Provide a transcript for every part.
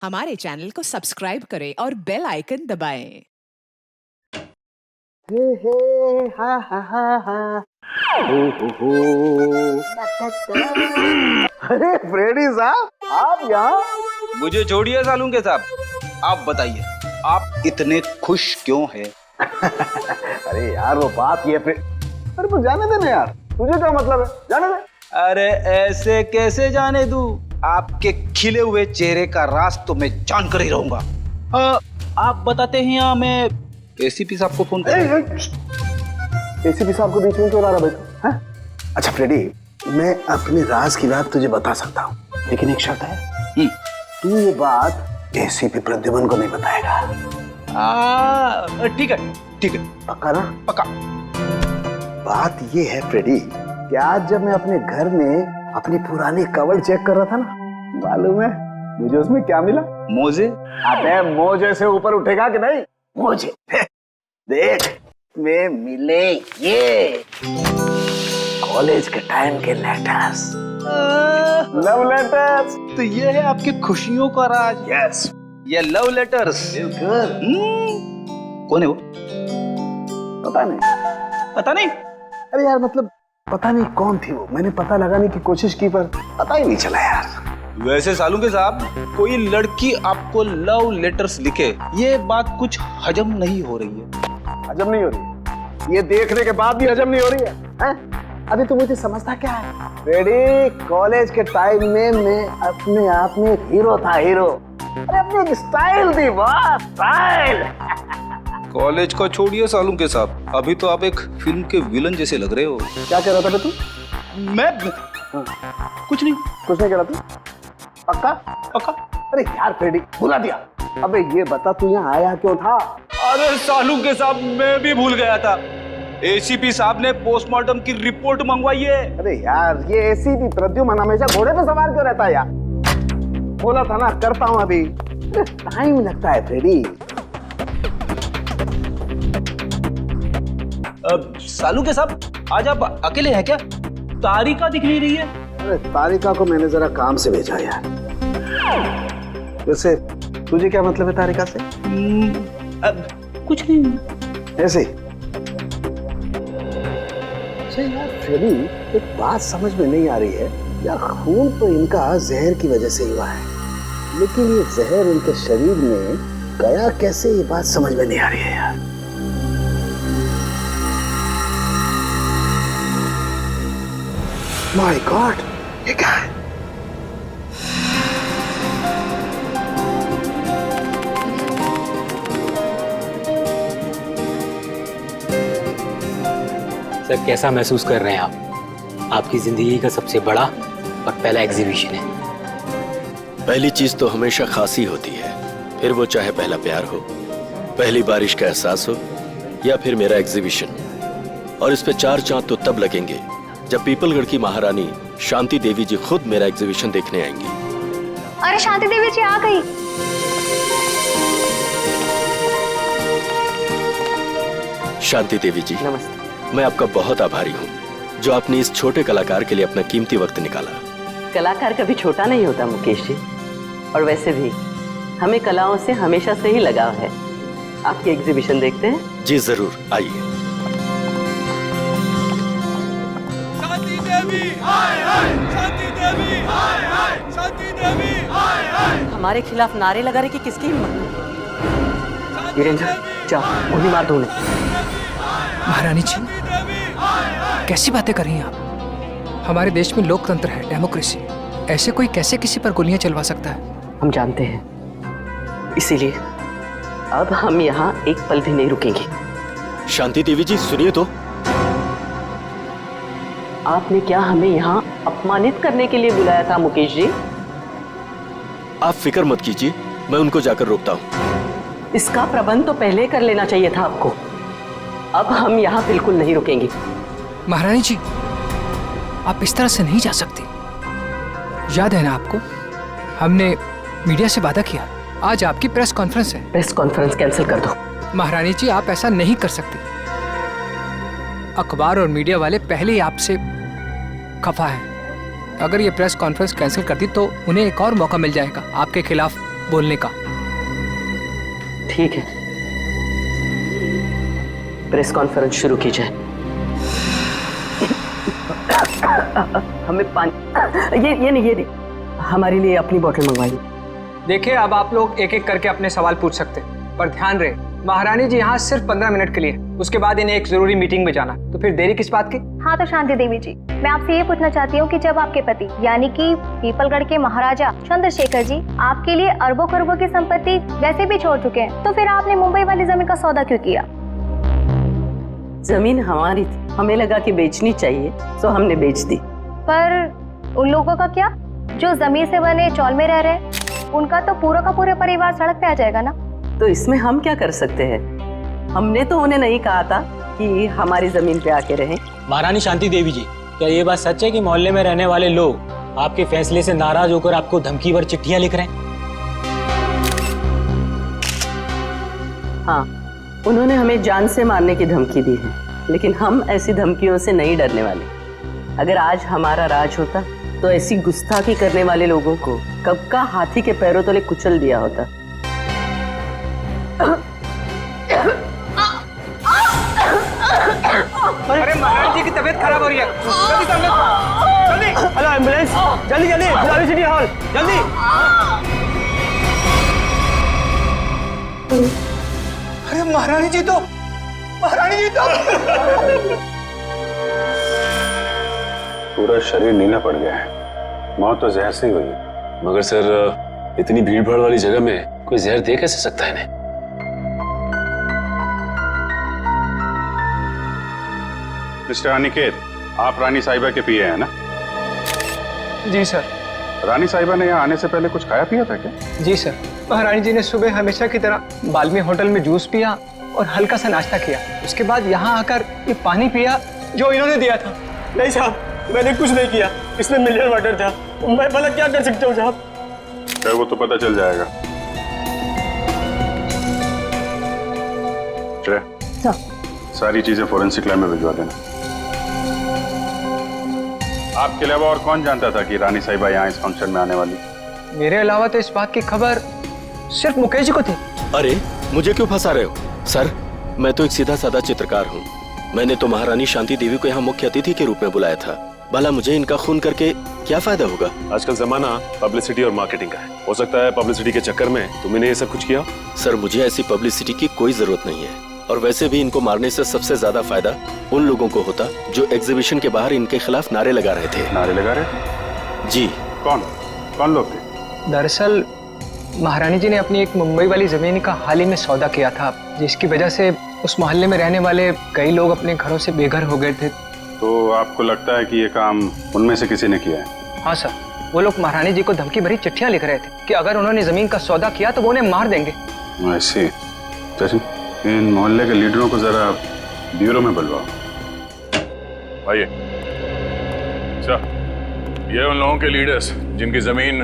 हमारे चैनल को सब्सक्राइब करें और बेल आइकन दबाएं। हे हे हा हा हा हा हो। अरे फ्रेडी साहब, आप यहाँ? मुझे छोड़िए सालून के साहब, आप बताइए आप इतने खुश क्यों हैं? अरे यार वो बात ये फिर, अरे तो जाने देना यार, तुझे क्या मतलब है, जाने दे। अरे ऐसे कैसे जाने दूं? आपके खिले हुए चेहरे का राज तो मैं जान कर ही रहूंगा। आप बताते हैं या मैं एसीपी साहब को फोन करूं? एसीपी साहब को बीच में क्यों ला रहा भाई? अच्छा फ्रेडी, मैं अपने राज की बात तुझे बता सकता हूँ, लेकिन एक शर्त है। तू ये बात एसीपी प्रद्युमन को नहीं बताएगा। ठीक है ठीक है, पक्का ना? पक्का। बात ये है फ्रेडी कि आज जब मैं अपने घर में अपनी पुरानी कवर चेक कर रहा था ना, मालूम है मुझे उसमें क्या मिला? मोजे? अबे मोजे से ऊपर उठेगा कि नहीं? मोजे देख में मिले ये कॉलेज के टाइम के लेटर्स, लव लेटर्स। तो ये है आपकी खुशियों का राज? यस, ये लव लेटर्स। कौन है वो? पता नहीं। पता नहीं? अरे यार मतलब पता नहीं कौन थी वो, मैंने पता लगाने की कोशिश की पर पता ही नहीं चला यार। वैसे सालू के साहब, कोई लड़की आपको लव लेटर्स लिखे, ये बात कुछ हजम नहीं हो रही है। हजम नहीं हो रही है? ये देखने के बाद भी हजम नहीं हो रही है, हैं? अभी तू मुझे समझता क्या है? रेडी, कॉलेज के टाइम में मैं अपने आप में एक हीरो था, हीरो। अरे अपनी एक स्टाइल थी बॉस, स्टाइल। कॉलेज को छोड़िए सालू के साहब, अभी तो आप एक फिल्म के विलन जैसे लग रहे हो। क्या कह रहा था तू? मैं कुछ नहीं कह रहा तू? पक्का? पक्का। अरे यार फ्रेडी, भुला दिया। अबे ये बता तू यहाँ आया क्यों था? अरे सालू के साहब, मैं भी भूल गया था। एसीपी साहब ने पोस्टमार्टम की रिपोर्ट मंगवाई है। अरे यार ये एसीपी प्रद्युमन हमेशा घोड़े पे सवार क्यों रहता है यार? बोला था ना करता हूँ अभी। टाइम लगता है फ्रेडी। सालू के साहब, आज आप अकेले हैं क्या? तारिका दिख नहीं रही है। अरे तारिका को मैंने जरा काम से भेजा यार। वैसे तुझे क्या मतलब है तारिका से? कुछ नहीं, ऐसे यार फ्रेडी, एक बात समझ में नहीं आ रही है यार, खून तो इनका जहर की वजह से हुआ है, लेकिन ये जहर इनके शरीर में गया कैसे, ये बात समझ में नहीं आ रही है यार। माय गॉड, ये क्या है? सर, कैसा महसूस कर रहे हैं आप? आपकी जिंदगी का सबसे बड़ा और पहला एग्जीबिशन है। पहली चीज तो हमेशा खासी होती है, फिर वो चाहे पहला प्यार हो, पहली बारिश का एहसास हो, या फिर मेरा एग्जीबिशन। और इस पे 4 चांद तो तब लगेंगे जब पीपलगढ़ की महारानी शांति देवी जी खुद मेरा एग्जीबिशन देखने आएंगी। अरे शांति देवी जी आ गई। शांति देवी जी, नमस्ते। मैं आपका बहुत आभारी हूँ जो आपने इस छोटे कलाकार के लिए अपना कीमती वक्त निकाला। कलाकार कभी छोटा नहीं होता मुकेश जी, और वैसे भी हमें कलाओं से हमेशा से ही लगाव है। आपकी एग्जीबिशन देखते हैं? जी जरूर, आइए। शांति देवी हाय हाय, शांति देवी हाय हाय, शांति देवी हाय हाय। हमारे खिलाफ नारे लगा रहे कि किसकी हिम्मत? वीरेंद्र, जाओ उन्हें मार दो। महारानी जी, कैसी बातें कर रही हैं आप? हमारे देश में लोकतंत्र है, डेमोक्रेसी। ऐसे कोई कैसे किसी पर गोलियां चलवा सकता है? हम जानते हैं, इसीलिए अब हम यहाँ एक पल भी नहीं रुकेंगे। शांति देवी जी सुनिए तो। आपने क्या हमें यहाँ अपमानित करने के लिए बुलाया था मुकेश जी? आप फिक्र मत कीजिए, मैं उनको जाकर रोकता हूँ। इसका प्रबंध तो पहले कर लेना चाहिए था आपको। अब हम यहाँ बिल्कुल नहीं रुकेंगे। महारानी जी, आप इस तरह से नहीं जा सकती। याद है ना आपको, हमने मीडिया से वादा किया। आज आपकी प्रेस कॉन्फ्रेंस है। प्रेस कॉन्फ्रेंस कैंसिल कर दो। महारानी जी, आप ऐसा नहीं कर सकती। अखबार और मीडिया वाले पहले ही आपसे खफा है। अगर ये प्रेस कॉन्फ्रेंस कैंसिल कर दी तो उन्हें एक और मौका मिल जाएगा आपके खिलाफ बोलने का। ठीक है, प्रेस कॉन्फ्रेंस शुरू की जाए। हमें पानी, ये नहीं, हमारे लिए अपनी बोतल मंगवाइए। देखिए, अब आप लोग एक एक करके अपने सवाल पूछ सकते हैं, पर ध्यान रहे महारानी जी यहाँ सिर्फ 15 मिनट के लिए, उसके बाद इन्हें एक जरूरी मीटिंग में जाना, तो फिर देरी किस बात की? हाँ तो शांति देवी जी, मैं आपसे ये पूछना चाहती हूँ कि जब आपके पति यानी कि पीपलगढ़ के महाराजा चंद्रशेखर जी आपके लिए अरबों खरबों की संपत्ति वैसे भी छोड़ चुके हैं, तो फिर आपने मुंबई वाली जमीन का सौदा क्यों किया? जमीन हमारी थी, हमें लगा कि बेचनी चाहिए, तो हमने बेच दी। पर उन लोगों का क्या जो जमीन से बने चौल में रह रहे, उनका तो पूरा का पूरा परिवार सड़क पे आ जाएगा ना। तो इसमें हम क्या कर सकते हैं? हमने तो उन्हें नहीं कहा था कि हमारी जमीन पे आके रहें। महारानी शांति देवी जी, क्या ये बात सच है कि मोहल्ले में रहने वाले लोग आपके फैसले से नाराज होकर आपको धमकी भर चिट्ठियां लिख रहे हैं? हाँ, उन्होंने हमें जान से मारने की धमकी दी है, लेकिन हम ऐसी धमकियों से नहीं डरने वाले। अगर आज हमारा राज होता तो ऐसी गुस्ताखी करने वाले लोगों को कब का हाथी के पैरों तले कुचल दिया होता। अरे महारानी जी की तबीयत खराब हो रही है, जल्दी, हेलो एम्बुलेंस, जल्दी गुलाबी सिटी हॉल, जल्दी। अरे महारानी जी तो पूरा शरीर नीला पड़ गया है, मौत तो जहर से ही हुई है। मगर सर, इतनी भीड़ भाड़ वाली जगह में कोई जहर दे कैसे सकता है इन्हें? मिस्टर अनिकेत, आप रानी साहिबा के पीए हैं ना? जी सर। रानी साहिबा ने यहाँ आने से पहले कुछ खाया पिया था क्या? जी सर, महारानी जी ने सुबह हमेशा की तरह बाल्मी होटल में जूस पिया और हल्का सा नाश्ता किया, उसके बाद यहाँ आकर ये पानी पिया जो इन्होंने दिया था। नहीं साहब, मैंने कुछ नहीं किया, इसमें मिनरल वाटर था, मैं भला क्या कर सकता हूँ साहब? वो तो पता चल जाएगा। सारी चीजें फोरेंसिक लैब में भिजवा देना। आपके अलावा और कौन जानता था कि रानी साहिबा यहाँ इस फंक्शन में आने वाली? मेरे अलावा तो इस बात की खबर सिर्फ मुकेश जी को थी। अरे, मुझे क्यों फंसा रहे हो? सर, मैं तो एक सीधा साधा चित्रकार हूँ। मैंने तो महारानी शांति देवी को यहाँ मुख्य अतिथि के रूप में बुलाया था। भला मुझे इनका खून करके क्या फायदा होगा? आजकल जमाना पब्लिसिटी और मार्केटिंग का है। हो सकता है पब्लिसिटी के चक्कर में तुमने ये सब कुछ किया। सर, मुझे ऐसी पब्लिसिटी की कोई जरूरत नहीं है, और वैसे भी इनको मारने से सबसे ज्यादा फायदा उन लोगों को होता जो एग्जीबिशन के बाहर इनके खिलाफ नारे लगा रहे थे। नारे लगा रहे? जी। कौन लोग थे? दरअसल महारानी जी ने अपनी एक मुंबई वाली जमीन का हाल ही में सौदा किया था, जिसकी वजह से उस मोहल्ले में रहने वाले कई लोग अपने घरों से बेघर हो गए थे। तो आपको लगता है कि ये काम उनमें से किसी ने किया है? हाँ सर, वो लोग महारानी जी को धमकी भरी चिट्ठियां लिख रहे थे कि अगर उन्होंने जमीन का सौदा किया तो वो उन्हें मार देंगे। ऐसे इन मोहल्ले के लीडरों को जरा ब्यूरो में बुलवाओ। आइए। ये उन लोगों के लीडर्स जिनकी जमीन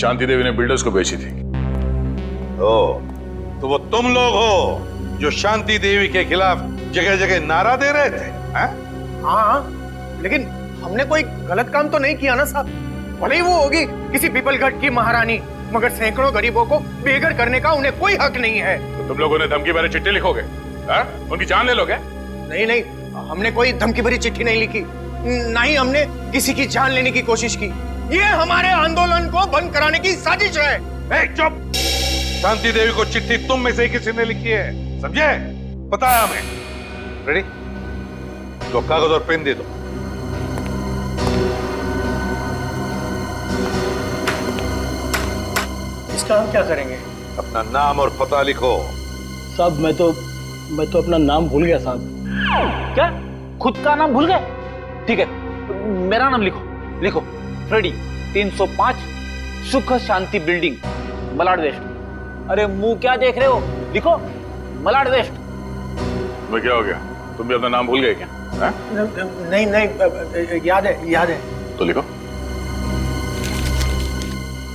शांति देवी ने बिल्डर्स को बेची थी। तो वो तुम लोग हो जो शांति देवी के खिलाफ जगह जगह नारा दे रहे थे? हाँ, लेकिन हमने कोई गलत काम तो नहीं किया ना साहब। भले ही वो होगी किसी पीपलगढ़ की महारानी, मगर सैकड़ों गरीबों को बेघर करने का उन्हें कोई हक नहीं है। तो तुम लोगों ने धमकी भरी चिट्ठी लिखोगे? उनकी जान ले लोगे? नहीं, हमने कोई धमकी भरी चिट्ठी नहीं लिखी, ना ही हमने किसी की जान लेने की कोशिश की। ये हमारे आंदोलन को बंद कराने की साजिश है। चुप! शांति देवी को चिट्ठी तुम में से किसी ने लिखी है, समझे? पता है हमें। रेडी? तो कागज और पेन दे दो। इसका हम क्या करेंगे? अपना नाम और पता लिखो। साहब, मैं तो अपना नाम भूल गया साहब। क्या? खुद का नाम भूल गए? ठीक है, मेरा नाम लिखो। फ्रेडी, 305 सुख शांति बिल्डिंग, मलाड वेस्ट। अरे मुंह क्या देख रहे हो? लिखो, मलाड वेस्ट। तुम्हें क्या हो गया? तुम भी अपना नाम भूल गए क्या? नहीं, याद है। तो लिखो।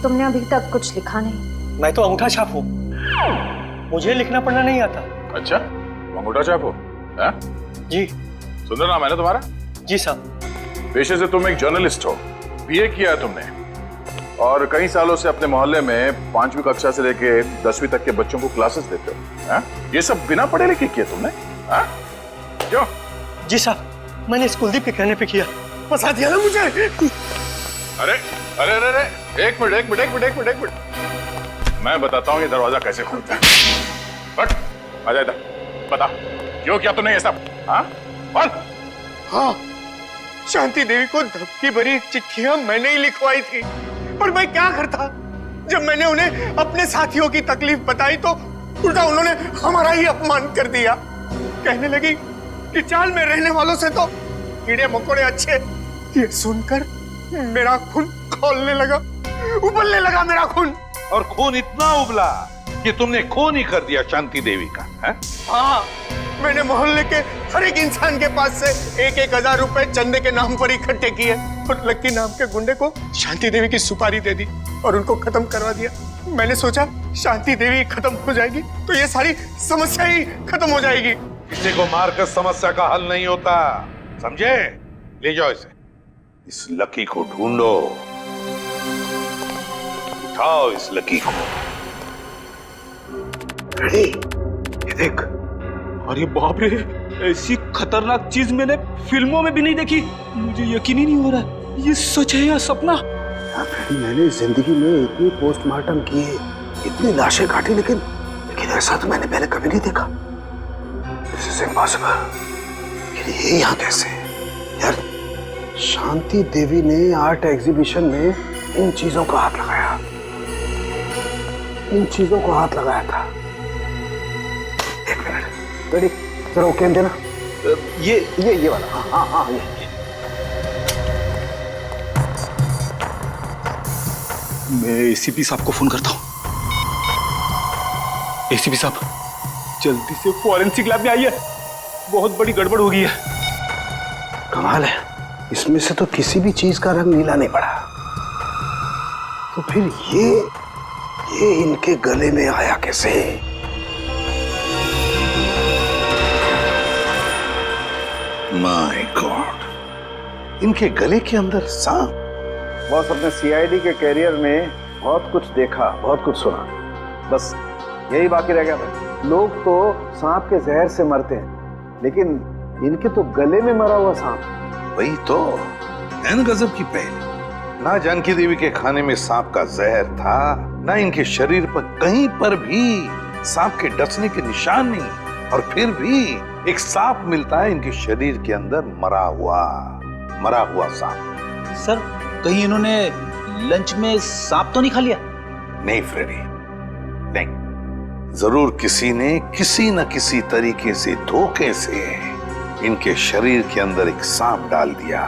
तुमने अभी तक कुछ लिखा नहीं। मैं तो अंगूठा छाप हूँ, मुझे लिखना पढ़ना नहीं आता। अच्छा, अंगूठा छाप हो? जी। सुंदर नाम है ना तुम्हारा? जी साहब। पेशे से तुम एक जर्नलिस्ट हो, बीए किया है तुमने। और कई सालों से अपने मोहल्ले में 5वीं कक्षा से लेके 10वीं तक के बच्चों को क्लासेस देते हो। हाँ? ये सब बिना पढ़े लिखे किया तुमने? हाँ? क्यों? जी साहब, मैंने इस कुलदीप के कहने पे किया। फंसा दिया ना मुझे। अरे अरे अरे अरे एक मिनट, मैं बताता हूँ ये दरवाजा कैसे खुलता है। बट आ जा इधर, बता क्यों किया तूने ये सब? हाँ बोल। हाँ, शांति देवी को धमकी भरी चिट्ठियां मैंने ही लिखवाई थी। पर मैं क्या करता, जब मैंने उन्हें अपने साथियों की तकलीफ बताई तो उल्टा उन्होंने हमारा ही अपमान कर दिया। कहने लगी कि चाल में रहने वालों से तो कीड़े मकोड़े अच्छे। ये सुनकर मेरा खून खौलने लगा, उबलने लगा मेरा खून। और खून इतना उबला कि तुमने खून ही कर दिया शांति देवी का, है? हाँ, मैंने मोहल्ले के हर एक इंसान के पास से 1,000 रुपए चंदे के नाम पर इकट्ठे किए और लक्की नाम के गुंडे को शांति देवी की सुपारी दे दी और उनको खत्म करवा दिया। मैंने सोचा शांति देवी खत्म हो जाएगी तो ये सारी समस्या ही खत्म हो जाएगी। किसी को मारकर समस्या का हल नहीं होता, समझे? ले जाओ इसे, इस लकी को ढूंढो, उठाओ इस लकी को। रेडी, ये देख। अरे बाप रे, ऐसी खतरनाक चीज मैंने फिल्मों में भी नहीं देखी। मुझे यकीन ही नहीं हो रहा ये सच है या सपना। मैंने जिंदगी में इतनी पोस्टमार्टम किए, इतनी लाशें काटी, लेकिन ऐसा तो मैंने पहले कभी नहीं देखा। This is impossible। ये यहाँ कैसे? यार, शांति देवी ने आर्ट एग्जीबिशन में इन चीजों को हाथ लगाया, इन चीजों को हाथ लगाया था। एक मिनट, रेडी, जरा वो कैन देना। ये वाला। हाँ, ये। मैं एसीपी साहब को फोन करता हूँ। एसीपी साहब, जल्दी से फॉरेंसिक लैब में आइए, बहुत बड़ी गड़बड़ हो गई है। कमाल है, इसमें से तो किसी भी चीज का रंग नीला नहीं पड़ा। तो फिर ये इनके गले में आया कैसे? माय गॉड, इनके गले के अंदर सांप। बॉस, अपने सीआईडी के कैरियर में बहुत कुछ देखा, बहुत कुछ सुना, बस यही बाकी रह गया था। लोग तो सांप के जहर से मरते हैं, लेकिन इनके तो गले में मरा हुआ सांप। वही तो एन गजब की पहली। ना जानकी देवी के खाने में सांप का जहर था, ना इनके शरीर पर कहीं पर भी सांप के डसने के निशान नहीं, और फिर भी एक सांप मिलता है इनके शरीर के अंदर, मरा हुआ सांप। सर, कहीं इन्होंने लंच में सांप तो नहीं खा लिया? नहीं फ्रेडी, नहीं। जरूर किसी ने किसी न किसी तरीके से, धोखे से इनके शरीर के अंदर एक सांप डाल दिया,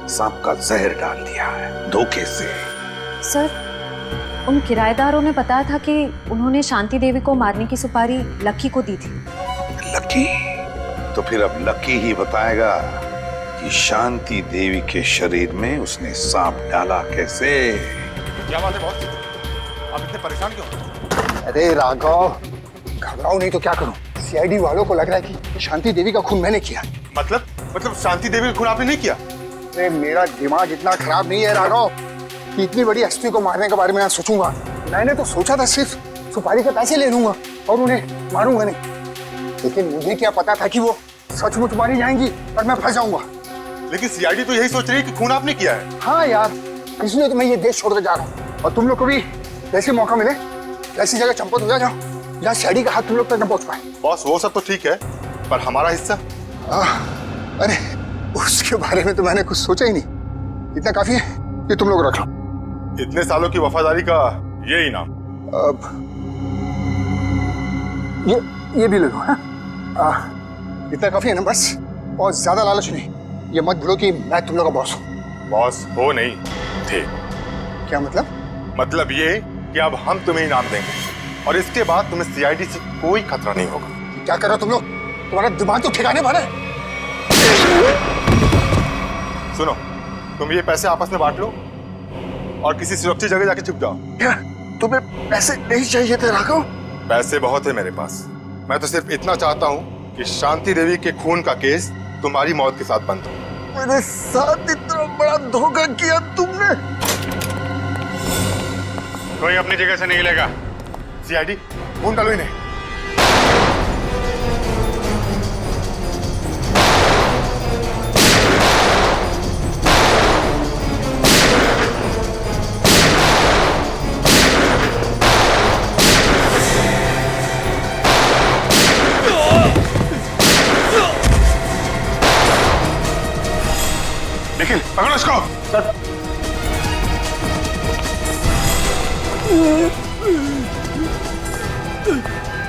सांप का जहर डाल दिया है, धोखे से। सर, उन किराएदारों ने बताया था कि उन्होंने शांति देवी को मारने की सुपारी लकी को दी थी। लकी? तो फिर अब लकी ही बताएगा कि शांति देवी के शरीर में उसने सांप डाला कैसे। क्या बात है बॉस, आप इतने परेशान क्यों? अरे राघव, घबराओ नहीं तो क्या करूं? सीआईडी वालों को लग रहा है कि शांति देवी का खून मैंने किया। मतलब शांति देवी का खून आपने नहीं किया? अरे मेरा दिमाग इतना खराब नहीं है राघव कि इतनी बड़ी हस्ती को मारने के बारे में सोचूंगा। मैंने तो सोचा था सिर्फ सुपारी के पैसे ले लूंगा और उन्हें मारूंगा नहीं, लेकिन मुझे क्या पता था कि वो सचमुच मारी जाएंगी और मैं फंस जाऊंगा। लेकिन सीआईडी तो यही सोच रही है कि खून आपने किया है। हाँ यार, इसलिए तो मैं ये देश छोड़कर जा रहा हूँ, और तुम लोग को भी जैसे मौका मिले ऐसी जगह चंपत हो जाओ जहाँ सीआईडी का हाथ तुम लोग तक न पहुँच पाए। बॉस, वो सब तो ठीक है, पर हमारा हिस्सा? अरे उसके बारे में तो मैंने कुछ सोचा ही नहीं। इतना काफी है कि तुम लोग रख लो। इतने सालों की वफादारी का ये इनाम। अब ये भी ले लो। इतना काफी है ना, बस बहुत ज्यादा लालच नहीं। ये मत भूलो कि मैं तुम लोग का बॉस हूँ। बॉस हो नहीं थे। क्या मतलब? मतलब ये कि अब हम तुम्हें इनाम देंगे और इसके बाद तुम्हें सीआईडी से कोई खतरा नहीं होगा। क्या कर रहे हो तुम लोग? तुम्हारा दिमाग तो ठिकाने भरा है। सुनो, तुम ये पैसे आपस में बांट लो और किसी सुरक्षित जगह जाके छुप जाओ। क्या तुम्हें पैसे नहीं चाहिए थे राघव? पैसे बहुत है मेरे पास। मैं तो सिर्फ इतना चाहता हूँ कि शांति देवी के खून का केस तुम्हारी मौत के साथ बंद हो। मेरे साथ इतना बड़ा धोखा किया तुमने। कोई अपनी जगह से नहीं हिलेगा। सीआईडी फोन डालो इन्हें। निखिल पकड़ो इसको।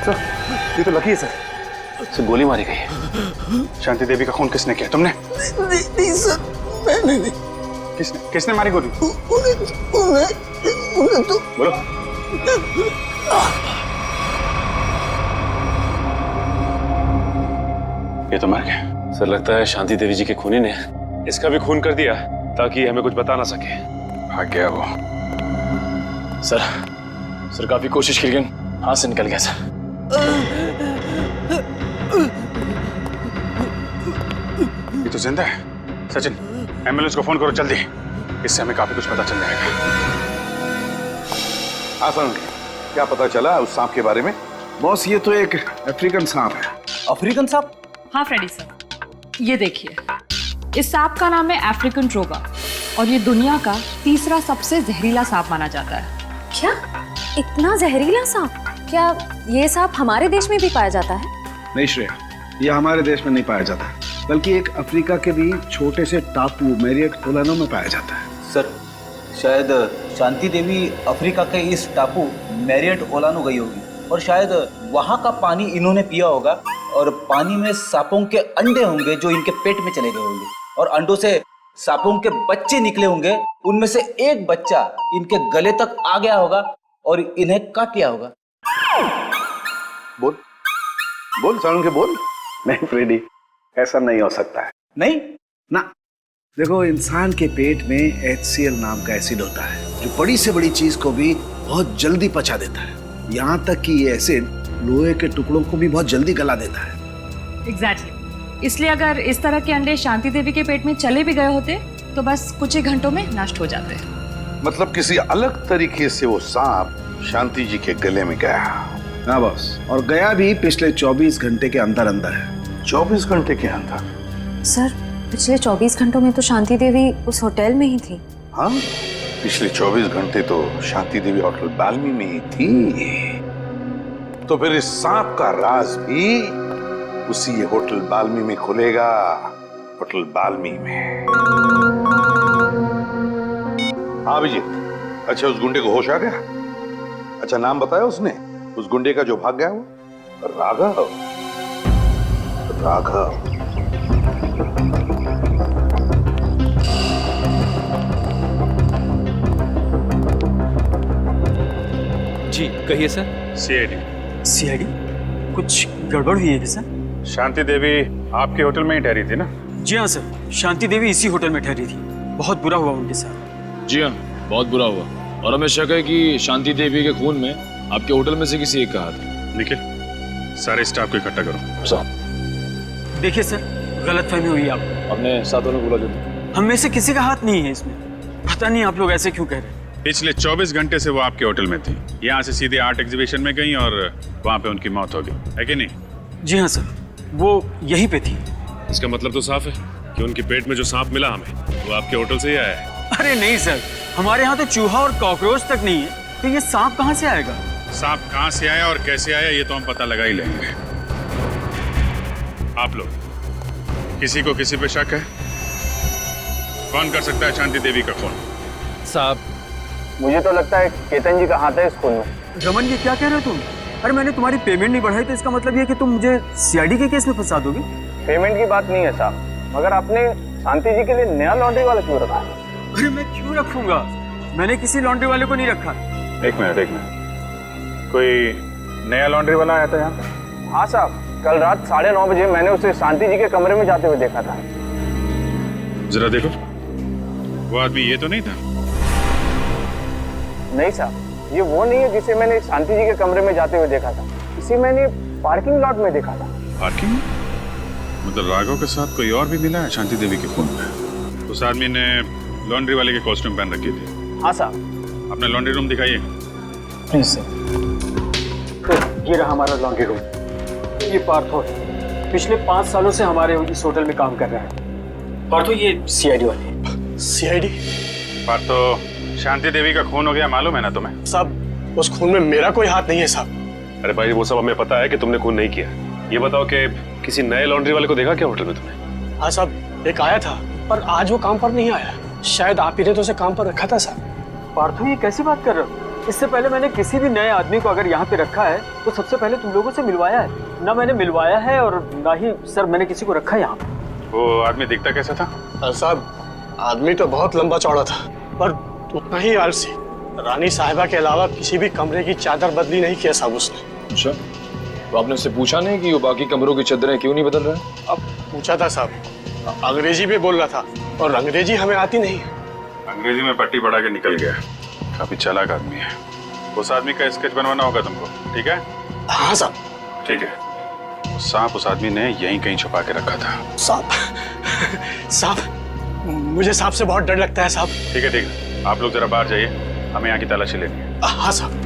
सर ये तो लकी है सर। गोली मारी गई है। शांति देवी का खून किसने किया? तुमने? नहीं सर, मैंने नहीं। किसने मारी गोली? उन्हें तो बोलो। ये तो मर गया। सर लगता है शांति देवी जी के खूनी ने इसका भी खून कर दिया ताकि हमें कुछ बता ना सके। भाग गया वो। सर काफी कोशिश की लेकिन हाथ से निकल गया सर। ये तो जिंदा है। सचिन एम्बुलेंस को फोन करो जल्दी, इससे हमें काफी कुछ पता चल जाएगा। आसान क्या पता चला उस सांप के बारे में? बॉस ये तो एक अफ्रीकन सांप है। अफ्रीकन सांप? हाँ फ्रेडी सर, ये देखिए, इस सांप का नाम है अफ्रीकन ट्रोगा और ये दुनिया का तीसरा सबसे जहरीला सांप माना जाता है। क्या इतना जहरीला सांप? क्या ये सांप हमारे देश में भी पाया जाता है? नहीं श्रेया, ये हमारे देश में नहीं पाया जाता, बल्कि एक अफ्रीका के भी छोटे से टापू मैरियट ओलानो में पाया जाता है। सर शायद शांति देवी अफ्रीका के इस टापू मैरियट ओलानो गई होगी और शायद वहाँ का पानी इन्होंने पिया होगा और पानी में सांपों के अंडे होंगे जो इनके पेट में चले गए होंगे और अंडों से सांपों के बच्चे निकले होंगे। उनमें से एक बच्चा इनके गले तक आ गया होगा और इन्हें काट लिया होगा। बोल बोल सालुंखे बोल। नहीं फ्रेडी, ऐसा नहीं हो सकता है। नहीं ना, देखो इंसान के पेट में HCl नाम का एसिड होता है जो बड़ी से बड़ी चीज को भी बहुत जल्दी पचा देता है। यहाँ तक कि ये एसिड लोहे के टुकड़ों को भी बहुत जल्दी गला देता है। एग्जैक्टली, इसलिए अगर इस तरह के अंडे शांति देवी के पेट में चले भी गए होते तो बस कुछ ही घंटों में नष्ट हो जाते। मतलब किसी अलग तरीके से वो सांप शांति जी के गले में गया। हाँ बॉस, और गया भी पिछले 24 घंटे के अंदर अंदर है। 24 घंटे के अंदर? सर पिछले 24 घंटों में तो शांति देवी उस होटल में ही थी। हाँ, पिछले 24 घंटे तो शांति देवी होटल बाल्मी में ही थी। तो फिर इस सांप का राज भी उसी होटल बाल्मी में खुलेगा। होटल बाल्मी में। हाँ अभिजीत, अच्छा उस गुंडे को होश आ गया? अच्छा नाम बताया उसने उस गुंडे का जो भाग गया वो? राघव। राघव। जी कहिए सर। सीआईडी कुछ गड़बड़ हुई है क्या सर? शांति देवी आपके होटल में ही ठहरी थी ना? जी हाँ सर, शांति देवी इसी होटल में ठहरी थी। बहुत बुरा हुआ उनके साथ। जी हाँ, बहुत बुरा हुआ और हमें शक है कि शांति देवी के खून में आपके होटल में से किसी एक का हाथ है। निखिल, सारे स्टाफ को इकट्ठा करो। साहब देखिए सर, गलतफहमी हुई आपको। अपने साथों ने बोला जो हम में से किसी का हाथ नहीं है इसमें। पता नहीं आप लोग ऐसे क्यों कह रहे हैं। पिछले 24 घंटे से वो आपके होटल में थी। यहाँ से सीधे आर्ट एग्जीबिशन में गई और वहाँ पे उनकी मौत हो गई, है कि नहीं? जी हाँ सर, वो यहीं पे थी। इसका मतलब तो साफ है कि उनके पेट में जो सांप मिला हमें वो आपके होटल से ही आया है। अरे नहीं सर, हमारे यहाँ तो चूहा और कॉकरोच तक नहीं है, तो ये सांप कहाँ से आएगा? सांप कहाँ से आया और कैसे आया ये तो हम पता लगा ही लेंगे। आप लोग किसी को किसी पे शक है? कौन कर सकता है शांति देवी का खून? साहब मुझे तो लगता है केतन जी का हाथ है इस खून में। रमन ये क्या कह रहे हो तुम? अरे मैंने तुम्हारी पेमेंट नहीं बढ़ाई तो इसका मतलब ये कि तुम मुझे सीआईडी के केस में फंसा दोगे? पेमेंट की बात नहीं है साहब, मगर आपने शांति जी के लिए नया लॉन्ड्री वाला क्यों रखा? अरे मैं क्यों रखूंगा? मैंने किसी लॉन्ड्री वाले को नहीं रखा। एक मिनट, कोई नया लॉन्ड्री वाला आया था यहाँ पे? हाँ साहब, कल रात 9:30 बजे मैंने उसे शांति जी के कमरे में जाते हुए देखा था। जरा देखो, वो आदमी ये तो नहीं था? नहीं साहब, ये वो नहीं है जिसे मैंने शांति जी के कमरे में जाते हुए देखा था। इसे मैंने पार्किंग लॉट में देखा था। पार्किंग? मतलब राघव के साथ कोई और भी मिला है शांति देवी के खून में? उस आदमी ने लॉन्ड्री वाले के कॉस्ट्यूम पहन रखी थी। हाँ साहब। अपना लॉन्ड्री रूम दिखाइए। Please sir. तो ये रहा हमारा लॉन्ड्री रूम। ये पार्थो है, पिछले 5 सालों से हमारे इस होटल में काम कर रहा है। पार्थो ये सीआईडी वाले। सीआईडी? पार्थो, शांति देवी का खून हो गया मालूम है ना तुम्हें? साहब उस खून में मेरा कोई हाथ नहीं है साहब। अरे भाई वो सब हमें पता है कि तुमने खून नहीं किया। ये बताओ कि किसी नए लॉन्ड्री वाले को देखा क्या होटल में तुमने? हाँ साहब, एक आया था पर आज वो काम पर नहीं आया। शायद आप ही ने तो उसे काम पर रखा था साहब। पार्थो ये कैसी बात कर रहे हो? इससे पहले मैंने किसी भी नए आदमी को अगर यहाँ पे रखा है तो सबसे पहले तुम लोगों से मिलवाया है। ना मैंने मिलवाया है और ना ही सर मैंने किसी को रखा है यहाँ पे। वो आदमी दिखता कैसा था? साहब आदमी तो बहुत लंबा चौड़ा था पर उतना ही आलसी। रानी साहिबा के अलावा किसी भी कमरे की चादर बदली नहीं किया साहब उसने। अच्छा, तो आपने उससे पूछा नहीं कि वो बाकी कमरों की चादरें क्यों नहीं बदल रहा है? अब पूछा था साहब, अंग्रेजी में बोल रहा था और अंग्रेजी हमें आती नहीं। अंग्रेजी में पट्टी पढ़ा के निकल गया। काफी चालाक आदमी है। उस आदमी का स्केच बनवाना होगा तुमको, ठीक है? हाँ साहब। ठीक है। वो सांप उस आदमी ने यहीं कहीं छुपा के रखा था। सांप मुझे सांप से बहुत डर लगता है साहब। ठीक है ठीक है, आप लोग जरा बाहर जाइए, हमें यहाँ की तलाशी लेनी है। हाँ साहब।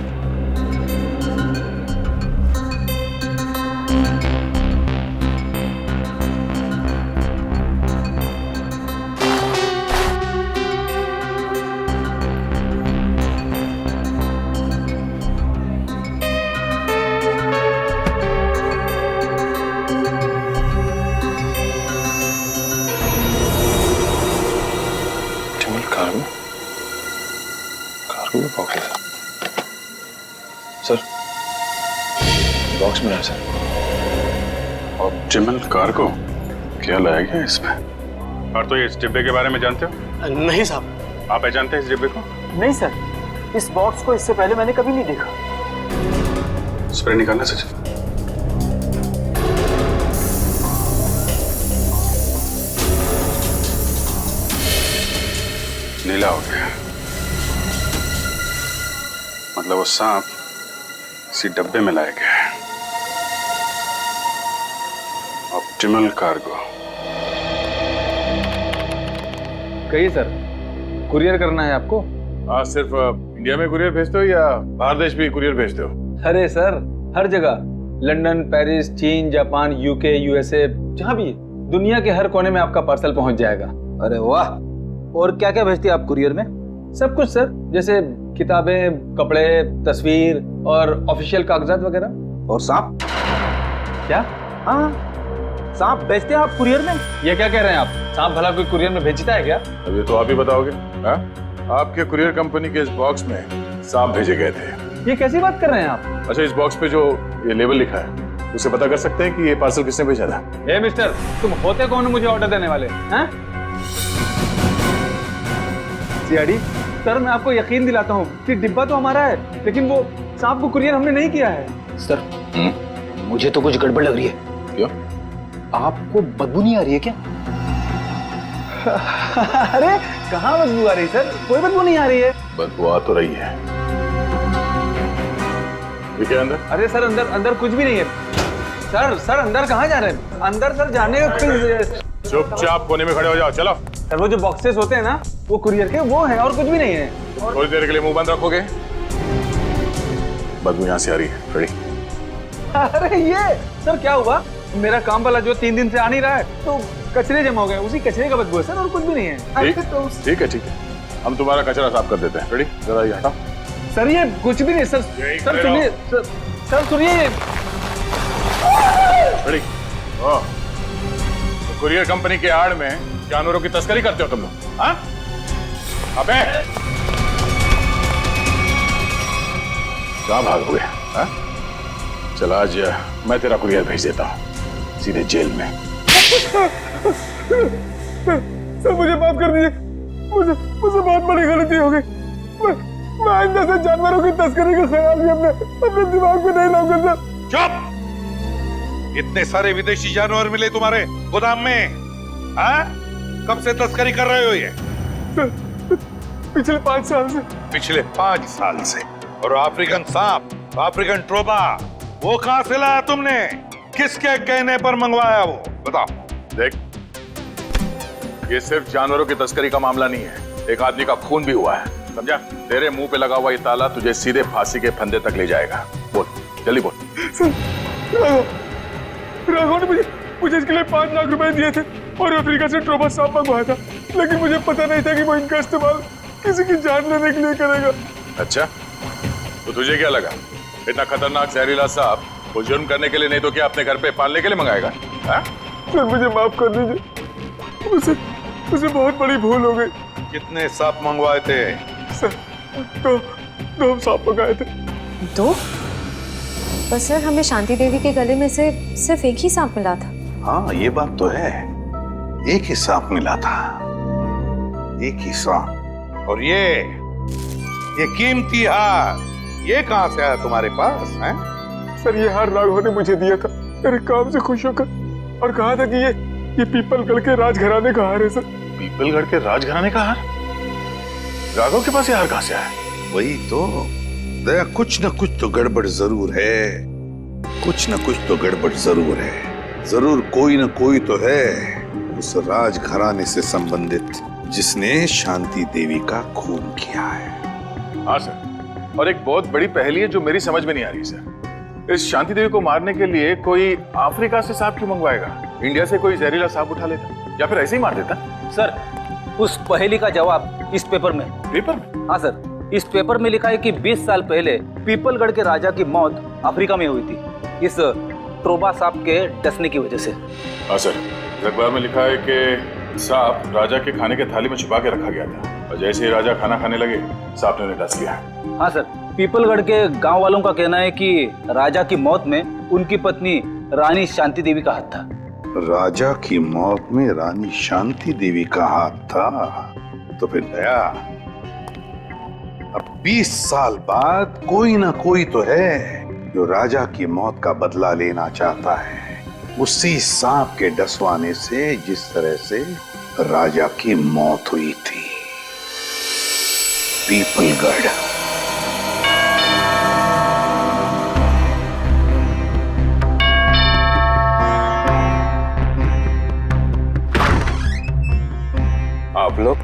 सर बॉक्स में है सर। ऑप्टिमल कार्गो क्या लाया गया इसमें? और तो ये इस डिब्बे के बारे में जानते हो? नहीं साहब। आप जानते हैं इस डिब्बे को? नहीं सर, इस बॉक्स को इससे पहले मैंने कभी नहीं देखा। स्प्रे निकालना सचिन। नीला हो गया, मतलब वो सांप इसी डब्बे में लाया गया है। Optimal cargo. कहिए सर, कुरियर करना है आपको? हाँ, सिर्फ इंडिया में कुरियर भेजते हो या बाहर देश भी कुरियर भेजते हो? अरे सर, हर जगह, लंदन, पेरिस, चीन, जापान, यूके, यूएसए, जहाँ भी, दुनिया के हर कोने में आपका पार्सल पहुंच जाएगा। अरे वाह! और क्या क्या भेजती है आप कुरियर में? सब कुछ सर, जैसे किताबें, कपड़े, तस्वीर और ऑफिशियल कागजात वगैरह। और सांप? क्या? हाँ, सांप भेजते हैं आप कुरियर में? ये क्या कह रहे हैं आप? सांप भला कोई कुरियर में भेजता है क्या? अब ये तो आप ही बताओगे। हाँ? आपके कुरियर कंपनी के इस बॉक्स में सांप भेजे गए थे। ये कैसी बात कर रहे हैं आप? अच्छा, इस बॉक्स पे जो ये लेबल लिखा है उसे पता कर सकते हैं कि ये पार्सल किसने भेजा था? ए मिस्टर, तुम होते कौन हो मुझे ऑर्डर देने वाले? हैं? सीआईडी सर, मैं आपको यकीन दिलाता हूँ कि डिब्बा तो हमारा है, लेकिन वो सांप को कुरियर हमने नहीं किया है। सर, मुझे तो कुछ गड़बड़ लग रही है। क्यों? आपको बदबू नहीं आ रही है क्या? अरे कहाँ बदबू आ रही सर? कोई बदबू नहीं आ रही है। बदबू आ तो रही है। ये क्या अंदर? अरे सर, अंदर कुछ भी नहीं है। सर अंदर कहाँ जा रहे हैं? अंदर सर जाने का चुपचाप कोने में खड़े हो जाओ, चलो। सर वो जो बॉक्सेस होते हैं ना, वो कुरियर के वो हैं और कुछ भी नहीं है। थोड़ी देर के लिए मुंह बंद रखोगे? बदबू यहाँ से आ रही है। रेडी? अरे ये सर क्या हुआ? मेरा काम वाला जो 3 दिन से आ नहीं रहा है, तो कचरे जमा हो गए, उसी कचरे का बदबू है सर, और कुछ भी नहीं है। ठीक है, हम तुम्हारा कचरा साफ कर देते हैं। रेडी? जरा ये हटाओ। सर ये कुछ भी नहीं सर। सर सुनिए, सर सुनिए। रेडी? कुरियर कंपनी के आड़ में जानवरों की तस्करी करते हो तुम लोग? हाँ? अबे कहाँ भागोगे? हाँ? चल आज मैं तेरा कुरियर भेज देता हूँ सीधे जेल में। सर मुझे माफ कर दीजिए, मुझे बहुत बड़ी गलती हो गई। मैं आइंदा से जानवरों की तस्करी का ख्याल भी अपने दिमाग में नहीं लाऊंगा सर। चुप! इतने सारे विदेशी जानवर मिले तुम्हारे गोदाम में, हाँ? कब से तस्करी कर रहे हो ये? पिछले 5 साल से। पिछले 5 साल से? और अफ्रीकन सांप, अफ्रीकन ट्रोबा, वो कहां से लाया तुमने? किसके कहने पर मंगवाया वो? बताओ। देख, ये सिर्फ जानवरों की तस्करी का मामला नहीं है, एक आदमी का खून भी हुआ है। समझा? तेरे मुंह पे लगा हुआ ये ताला तुझे सीधे फांसी के फंदे तक ले जाएगा। बोल, जल्दी बोल। राघव ने मुझे इसके लिए 5 लाख रुपए दिए थे और अफ्रीका से ट्रोमा सांप मंगवाया था, लेकिन मुझे पता नहीं था कि वो इनका इस्तेमाल किसी की जान लेने के लिए करेगा। अच्छा, तो तुझे क्या लगा इतना खतरनाक जहरीला सांप वो जुर्म करने के लिए नहीं तो क्या अपने घर पे पालने के लिए मंगाएगा? सर मुझे माफ कर दीजिए, मुझे बहुत बड़ी भूल हो गई। कितने सांप मंगवाए थे? सर दो सांप मंगाए थे। 2? पर सर हमें शांति देवी के गले में से सिर्फ एक ही सांप मिला था। हाँ ये बात तो है, एक ही सांप मिला था, एक ही सांप। और ये कीमती हार ये कहां से आया तुम्हारे पास है? सर ये हार राघव ने मुझे दिया था मेरे काम से खुश होकर और कहा था कि ये पीपलगढ़ के राजघराने का हार है। सर पीपलगढ़ के राजघराने का हार? राघव के पास ये हार कहां से आया? वही तो दया, कुछ न कुछ तो गड़बड़ जरूर है, कुछ न कुछ तो गड़बड़ जरूर है। जरूर कोई न कोई तो है उस राजघराने से संबंधित जिसने शांति देवी का खून किया है। हाँ सर, और एक बहुत बड़ी पहेली है जो मेरी समझ में नहीं आ रही सर। इस शांति देवी को मारने के लिए कोई अफ्रीका से सांप क्यों मंगवाएगा? इंडिया से कोई जहरीला सांप उठा लेता या फिर ऐसे ही मार देता? सर उस पहेली का जवाब इस पेपर में। पेपर में? हाँ सर, इस पेपर में लिखा है कि 20 साल पहले पीपलगढ़ के राजा की मौत अफ्रीका में हुई थी इस ट्रोबा सांप के डसने की वजह से। हाँ सर, अखबार में लिखा है कि सांप राजा के खाने के थाली में छुपा के रखा गया था और जैसे ही राजा खाना खाने लगे सांप ने उन्हें डस लिया। हाँ सर, पीपलगढ़ के गांव वालों का कहना है कि राजा की मौत में उनकी पत्नी रानी शांति देवी का हाथ था। राजा की मौत में रानी शांति देवी का हाथ था? तो फिर दया, अब 20 साल बाद कोई ना कोई तो है जो राजा की मौत का बदला लेना चाहता है उसी सांप के डसवाने से जिस तरह से राजा की मौत हुई थी। पीपलगढ़। आप लोग?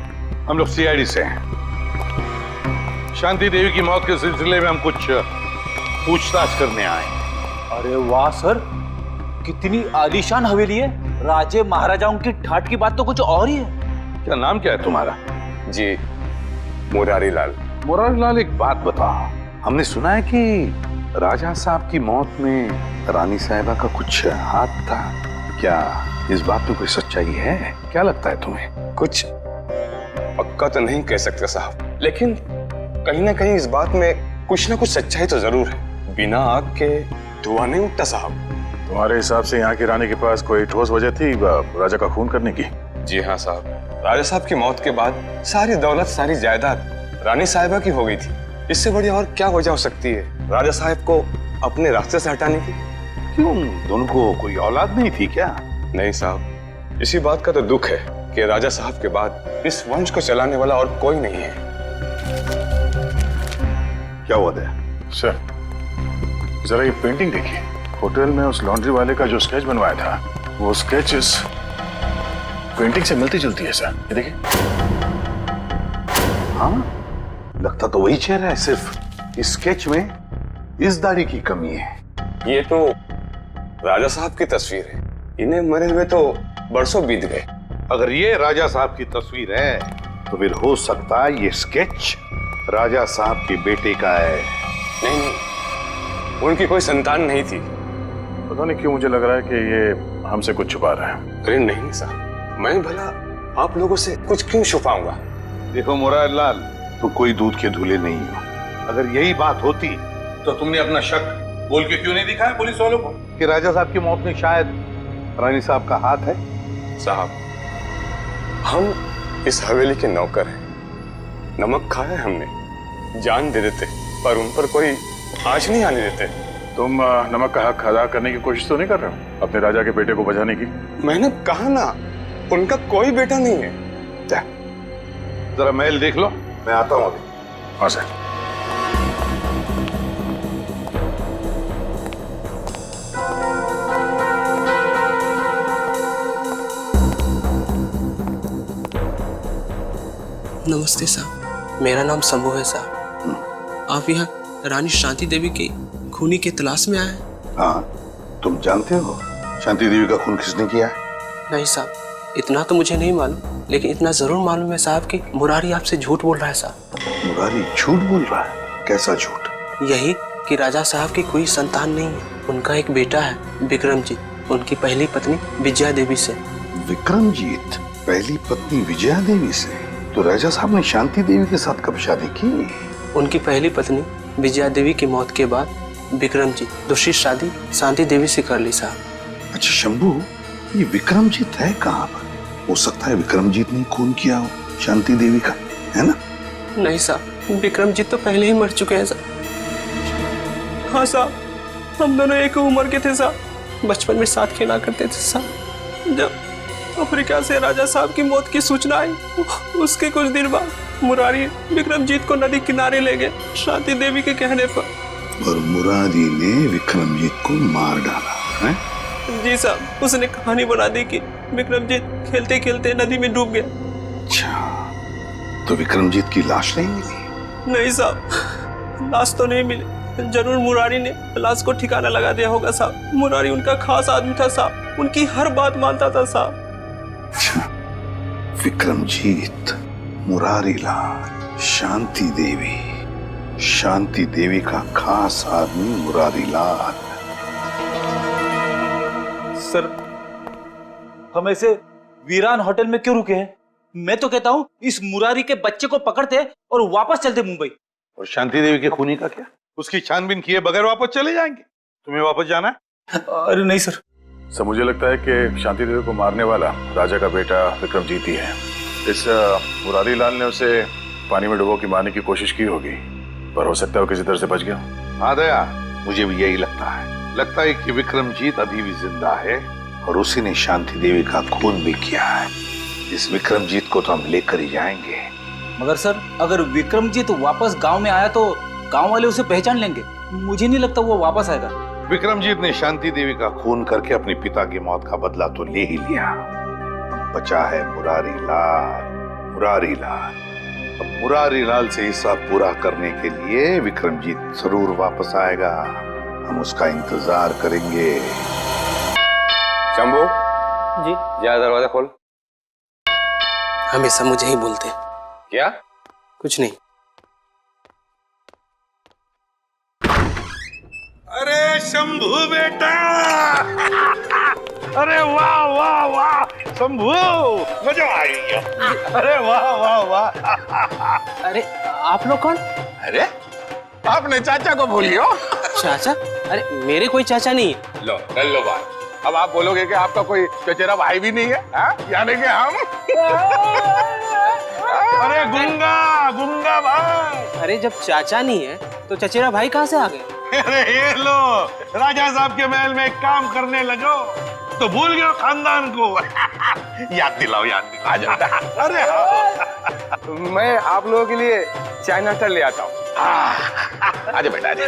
हम लोग सीआईडी से हैं। शांति देवी की मौत के सिलसिले में हम कुछ पूछताछ करने आए। अरे वाह सर, कितनी आलीशान हवेली है। राजे महाराजाओं की ठाट की बात तो कुछ और ही है। क्या नाम क्या है तुम्हारा? जी मुरारी लाल। मुरारी लाल, एक बात बताओ, हमने सुना है कि राजा साहब की मौत में रानी साहिबा का कुछ हाथ था, क्या इस बात में कोई सच्चाई है? क्या लगता है तुम्हें? कुछ पक्का तो नहीं कह सकते साहब, लेकिन कहीं ना कहीं इस बात में कुछ ना कुछ सच्चाई तो जरूर है। बिना आग के धुआं नहीं उठता साहब। तुम्हारे हिसाब से यहाँ की रानी के पास कोई ठोस वजह थी राजा का खून करने की? जी हाँ साहब, राजा साहब की मौत के बाद सारी दौलत सारी जायदाद रानी साहिबा की हो गई थी। इससे बड़ी और क्या वजह हो सकती है राजा साहब को अपने रास्ते से हटाने की? क्यों, दोनों को कोई औलाद नहीं थी क्या? नहीं साहब, इसी बात का तो दुख है कि राजा साहब के बाद इस वंश को चलाने वाला और कोई नहीं है। क्या हुआ था? सर जरा ये पेंटिंग देखिए, होटल में उस लॉन्ड्री वाले का जो स्केच बनवाया था वो स्केच इस पेंटिंग से मिलती जुलती है सर। ये देखिए। हाँ, लगता तो वही चेहरा है, सिर्फ इस स्केच में इस दाढ़ी की कमी है। ये तो राजा साहब की तस्वीर है, इन्हें मरे हुए तो बरसों बीत गए। अगर ये राजा साहब की तस्वीर है तो फिर हो सकता है ये स्केच राजा साहब के बेटे का है। नहीं, उनकी कोई संतान नहीं थी। पता नहीं क्यों मुझे लग रहा है कि ये हमसे कुछ छुपा रहा है। अरे नहीं साहब, मैं भला आप लोगों से कुछ क्यों छुपाऊंगा? देखो मुरारी लाल, तुम कोई दूध के धुले नहीं हो। अगर यही बात होती तो तुमने अपना शक बोल के क्यों नहीं दिखाया पुलिस वालों को कि राजा साहब की मौत में शायद रानी साहब का हाथ है? साहब, हम इस हवेली के नौकर हैं। नमक खाया हमने, जान दे देते, पर उन पर कोई आँच नहीं आने देते। तुम नमक का हक अदा करने की कोशिश तो नहीं कर रहे हो अपने राजा के बेटे को बचाने की? मैंने कहा ना, उनका कोई बेटा नहीं है। जरा महल देख लो, मैं आता हूँ अभी। हाँ सर। नमस्ते साहब। मेरा नाम शंभू है साहब। आप यहाँ रानी शांति देवी की खूनी की तलाश में आए हैं? हाँ, तुम जानते हो शांति देवी का खून किसने किया है? नहीं साहब, इतना तो मुझे नहीं मालूम, लेकिन इतना जरूर मालूम है साहब कि मुरारी आपसे झूठ बोल रहा है साहब। मुरारी झूठ बोल रहा है? कैसा झूठ? यही कि राजा साहब की कोई संतान नहीं है। उनका एक बेटा है विक्रमजीत, उनकी पहली पत्नी विजया देवी से। विक्रमजीत पहली पत्नी विजया देवी से? तो राजा साहब ने शांति देवी के साथ कब शादी की? उनकी पहली पत्नी विजया देवी की मौत के बाद विक्रमजीत दूसरी शादी शांति देवी से कर ली साहब। अच्छा शंभू, ये विक्रमजीत है कहाँ पर? हो सकता है विक्रमजीत ने खून किया हो शांति देवी का, है ना? नहीं साहब, विक्रमजीत तो पहले ही मर चुके हैं साहब। हाँ साहब, हम दोनों एक उम्र के थे साहब, बचपन में साथ खेला करते थे साहब। जब अफ्रीका से राजा साहब की मौत की सूचना आई, उसके कुछ दिन बाद मुरारी विक्रमजीत को नदी किनारे ले गए शांति देवी के कहने पर। और मुरारी ने विक्रमजीत को मार डाला है? जी साहब, उसने कहानी बना दी कि विक्रमजीत खेलते खेलते नदी में डूब गया। अच्छा, तो विक्रमजीत की लाश नहीं मिली? नहीं साहब, लाश तो नहीं मिली। जरूर मुरारी ने लाश को ठिकाना लगा दिया होगा साहब। मुरारी उनका खास आदमी था साहब, उनकी हर बात मानता था साहब। अच्छा, विक्रमजीत, मुरारी लाल, शांति देवी का खास आदमी मुरारी लाल। सर, हम ऐसे वीरान होटल में क्यों रुके हैं? मैं तो कहता हूँ इस मुरारी के बच्चे को पकड़ते और वापस चलते मुंबई। और शांति देवी के खूनी का क्या? उसकी छानबीन किए बगैर वापस चले जाएंगे? तुम्हें वापस जाना है? अरे नहीं सर। सर, मुझे लगता है कि शांति देवी को मारने वाला राजा का बेटा विक्रमजीत ही है। इस मुरारी लाल ने उसे पानी में डुबो के मारने की कोशिश की होगी, पर हो सकता है वो किसी तरह से बच गया। हाँ दया, मुझे भी यही लगता है कि विक्रमजीत अभी भी जिंदा है और उसी ने शांति देवी का खून भी किया है। इस विक्रमजीत को तो हम लेकर ही जाएंगे। मगर सर, अगर विक्रमजीत वापस गांव में आया तो गांव वाले उसे पहचान लेंगे। मुझे नहीं लगता वो वापस आएगा। विक्रमजीत ने शांति देवी का खून करके अपने पिता की मौत का बदला तो ले ही लिया। बचा है मुरारी लाल। अब मुरारी लाल से हिसाब पूरा करने के लिए विक्रमजीत जरूर वापस आएगा। हम उसका इंतजार करेंगे। शंभू जी, जा दरवाजा खोल। हमेशा मुझे ही बोलते। क्या? कुछ नहीं। अरे शंभू बेटा! अरे वाह वाह वाह शंभू, मजा आ गया। अरे वाह वाह वाह। अरे आप लोग कौन? अरे आपने चाचा को भूल लियो। चाचा? अरे मेरे कोई चाचा नहीं है। लो कर लो बात। अब आप बोलोगे कि आपका कोई चचेरा भाई भी नहीं है, यानी कि हम। अरे गुंगा भाई। अरे जब चाचा नहीं है तो चचेरा भाई कहाँ से आ गए? अरे ये लो, राजा साहब के महल में काम करने लगो तो भूल गए खानदान को। याद दिलाओ। आ जाता। अरे मैं आप लोगों के लिए चाय नाश्ता ले आता हूँ। आजा बेटा आजा।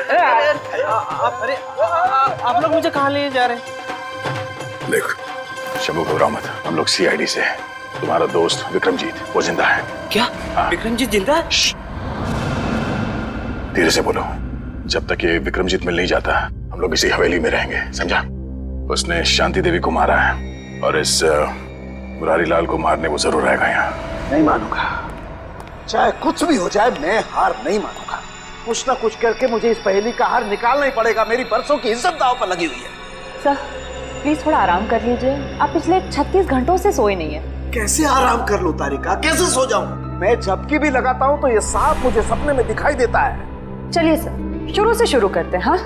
अरे आप लोग मुझे कहाँ ले जा रहे हैं? देख शंभू, घबराओ मत, हम लोग सीआईडी से हैं। तुम्हारा दोस्त विक्रमजीत वो जिंदा है। क्या? विक्रमजीत जिंदा है? धीरे से बोलो। जब तक ये विक्रमजीत मिल नहीं जाता हम लोग इसी हवेली में रहेंगे, समझा? उसने शांति देवी को मारा है और इस मुरारी लाल को मारने वो जरूर आएगा यहाँ। नहीं मानूंगा, चाहे कुछ भी हो जाए मैं हार नहीं मानूंगा। कुछ ना कुछ करके मुझे इस पहेली का हार निकालना ही पड़ेगा। मेरी बरसों की इज्जत दांव पर लगी हुई है। सर प्लीज थोड़ा आराम कर लीजिए। आप पिछले 36 घंटों से सोए नहीं है। कैसे आराम कर लूं तारिका, कैसे सो जाऊं? मैं झपकी भी लगाता हूं तो ये सांप मुझे सपने में दिखाई देता है। चलिए सर, शुरू से शुरू करते हैं। हाँ,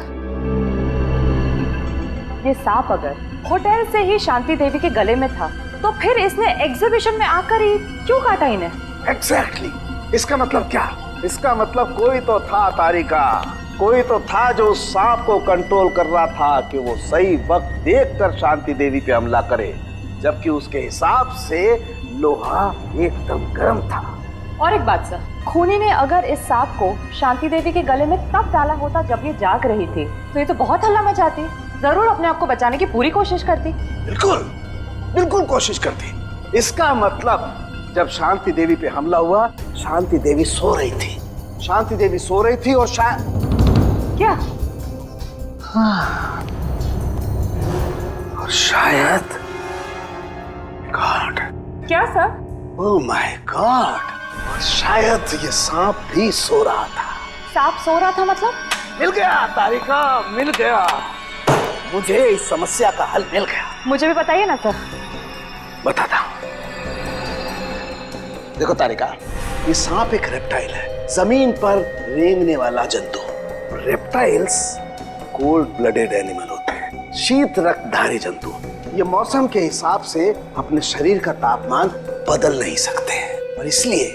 ये सांप अगर होटल से ही शांति देवी के गले में था तो फिर इसने एग्जीबिशन में आकर ही क्यों काटा इन्हें? एग्जैक्टली। इसका मतलब क्या? इसका मतलब कोई तो था तारिका, कोई तो था जो उस सांप को कंट्रोल कर रहा था कि वो सही वक्त देखकर शांति देवी पे हमला करे, जबकि उसके हिसाब से लोहा एकदम गर्म था। और एक बात सर, खूनी ने अगर इस सांप को शांति देवी के गले में तब डाला होता जब ये जाग रही थी तो ये तो बहुत हल्ला मचाती, जरूर अपने आप को बचाने की पूरी कोशिश करती। बिल्कुल कोशिश करती। इसका मतलब जब शांति देवी पे हमला हुआ, शांति देवी सो रही थी। शांति देवी सो रही थी और क्या? हाँ, और शायद गॉड, क्या सर? ओह माय गॉड, और शायद ये सांप भी सो रहा था। सांप सो रहा था मतलब? मिल गया तारिका, मिल गया। मुझे इस समस्या का हल मिल गया। मुझे भी बताइए ना सर। बताता हूं। देखो तारिका, ये सांप एक रेप्टाइल है, जमीन पर रेंगने वाला जंतु। रेप्टाइल्स कोल्ड ब्लडेड एनिमल होते हैं, शीत रक्तधारी जंतु। ये मौसम के हिसाब से अपने शरीर का तापमान बदल नहीं सकते हैं, और इसलिए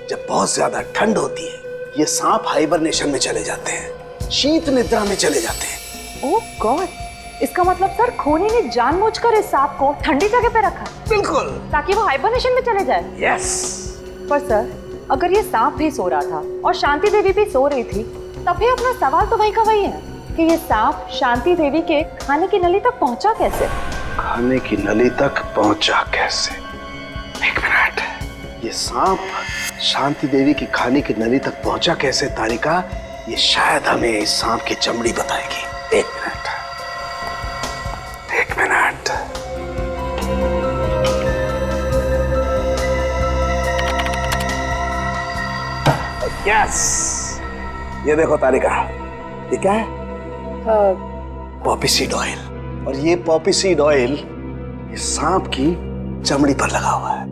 जब बहुत ज्यादा ठंड होती है, ये सांप हाइबरनेशन में चले जाते हैं, शीत निद्रा में चले जाते हैं। ओह गॉड, इसका मतलब सर खोनी ने जानबूझकर इस सांप को ठंडी जगह पे रखा? बिल्कुल, ताकि वो हाइबरनेशन में चले जाए। यस। पर सर, अगर ये सांप भी सो रहा था और शांति देवी भी सो रही थी, तब भी अपना सवाल तो वही का वही है कि ये सांप शांति देवी के खाने की नली तक पहुंचा कैसे? खाने की नली तक पहुंचा कैसे? एक मिनट, ये सांप शांति देवी की खाने की नली तक पहुंचा कैसे तारिका? ये शायद हमें इस सांप की चमड़ी बताएगी। एक मिनट, एक मिनट। यस, ये देखो तारिका, ये क्या है? Poppy seed oil. और ये पॉपी सीड ऑयल इस सांप की चमड़ी पर लगा हुआ है।